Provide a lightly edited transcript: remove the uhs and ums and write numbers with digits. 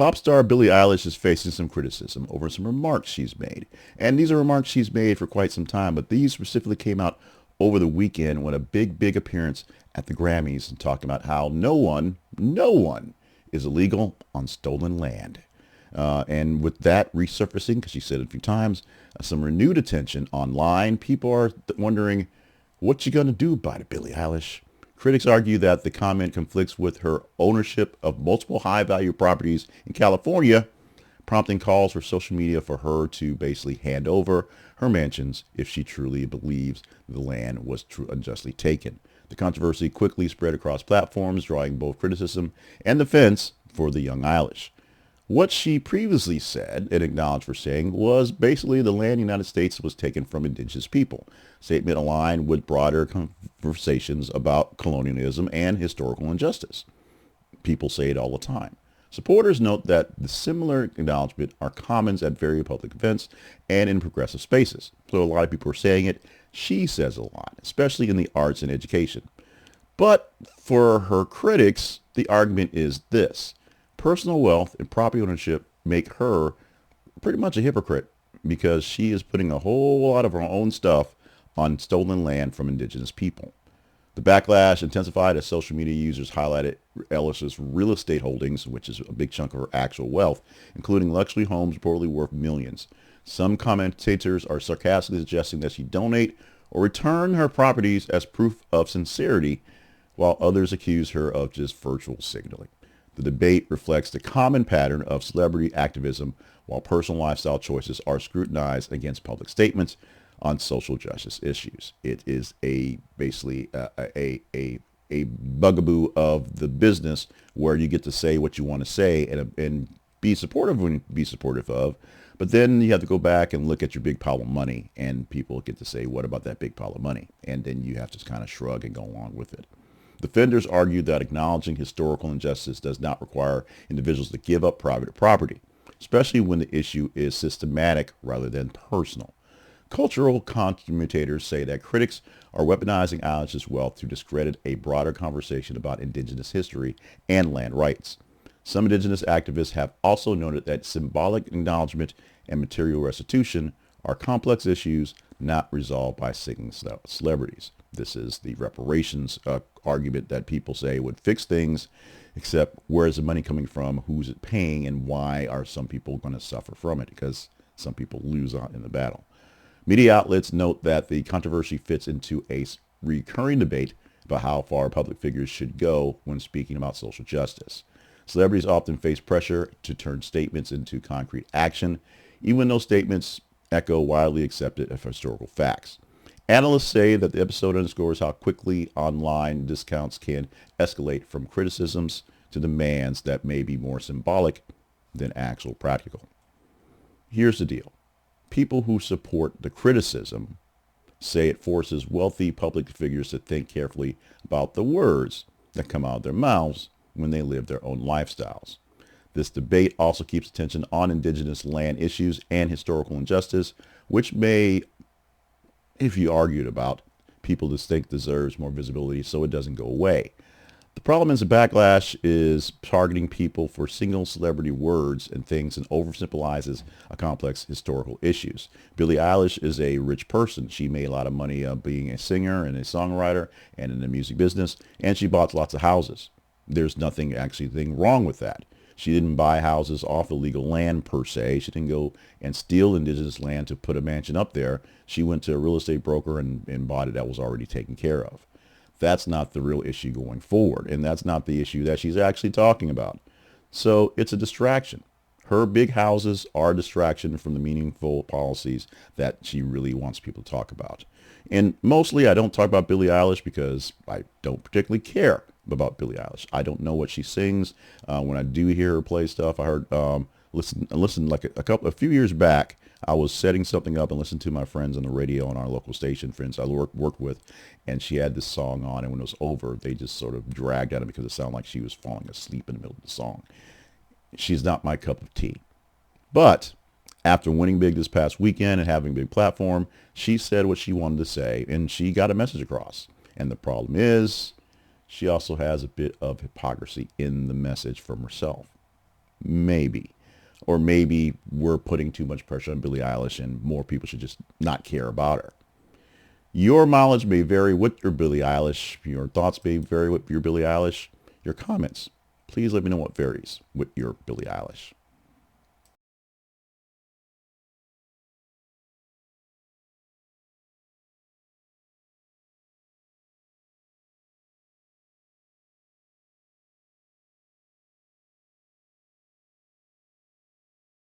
Pop star Billie Eilish is facing some criticism over some remarks she's made. And these are remarks she's made for quite some time, but these specifically came out over the weekend when a big appearance at the Grammys and talking about how no one is illegal on stolen land. And with that resurfacing, because she said it a few times, some renewed attention online, people are wondering, what you going to do about it, Billie Eilish? Critics argue that the comment conflicts with her ownership of multiple high-value properties in California, prompting calls for social media for her to basically hand over her mansions if she truly believes the land was unjustly taken. The controversy quickly spread across platforms, drawing both criticism and defense for the young Eilish. What she previously said and acknowledged for saying was basically the land in the United States was taken from indigenous people. Statement aligned with broader conversations about colonialism and historical injustice. People say it all the time. Supporters note that the similar acknowledgement are common at various public events and in progressive spaces. So a lot of people are saying it. She says a lot, especially in the arts and education. But for her critics, the argument is this. Personal wealth and property ownership make her pretty much a hypocrite because she is putting a whole lot of her own stuff on stolen land from indigenous people. The backlash intensified as social media users highlighted Eilish's real estate holdings, which is a big chunk of her actual wealth, including luxury homes reportedly worth millions. Some commentators are sarcastically suggesting that she donate or return her properties as proof of sincerity, while others accuse her of just virtual signaling. The debate reflects the common pattern of celebrity activism, while personal lifestyle choices are scrutinized against public statements on social justice issues. It is basically a bugaboo of the business where you get to say what you want to say and be supportive when you be supportive of, but then you have to go back and look at your big pile of money, and people get to say, what about that big pile of money? And then you have to kind of shrug and go along with it. Defenders argue that acknowledging historical injustice does not require individuals to give up private property, especially when the issue is systematic rather than personal. Cultural commentators say that critics are weaponizing Eilish's wealth to discredit a broader conversation about indigenous history and land rights. Some indigenous activists have also noted that symbolic acknowledgement and material restitution are complex issues not resolved by singing celebrities. This is the reparations argument that people say would fix things, except where is the money coming from, who's it paying, and why are some people going to suffer from it? Because some people lose out in the battle. Media outlets note that the controversy fits into a recurring debate about how far public figures should go when speaking about social justice. Celebrities often face pressure to turn statements into concrete action, even though statements echo widely accepted historical facts. Analysts say that the episode underscores how quickly online discounts can escalate from criticisms to demands that may be more symbolic than actual practical. Here's the deal. People who support the criticism say it forces wealthy public figures to think carefully about the words that come out of their mouths when they live their own lifestyles. This debate also keeps attention on indigenous land issues and historical injustice, which may, if you argued about, people just think deserves more visibility so it doesn't go away. The problem is the backlash is targeting people for single celebrity words and things and oversimplifies a complex historical issues. Billie Eilish is a rich person. She made a lot of money being a singer and a songwriter and in the music business, and she bought lots of houses. There's nothing wrong with that. She didn't buy houses off illegal land per se. She didn't go and steal indigenous land to put a mansion up there. She went to a real estate broker and bought it that was already taken care of. That's not the real issue going forward, and that's not the issue that she's actually talking about. So it's a distraction. Her big houses are a distraction from the meaningful policies that she really wants people to talk about. And mostly I don't talk about Billie Eilish because I don't particularly care about Billie Eilish. I don't know what she sings. When I do hear her play stuff, I heard listen like a few years back. I was setting something up and listening to my friends on the radio on our local station, friends I worked with, and she had this song on, and when it was over, they just sort of dragged at it because it sounded like she was falling asleep in the middle of the song. She's not my cup of tea. But after winning big this past weekend and having a big platform, she said what she wanted to say, and she got a message across. And the problem is, she also has a bit of hypocrisy in the message from herself. Maybe. Or maybe we're putting too much pressure on Billie Eilish and more people should just not care about her. Your mileage may vary with your Billie Eilish. Your thoughts may vary with your Billie Eilish. Your comments, please let me know what varies with your Billie Eilish.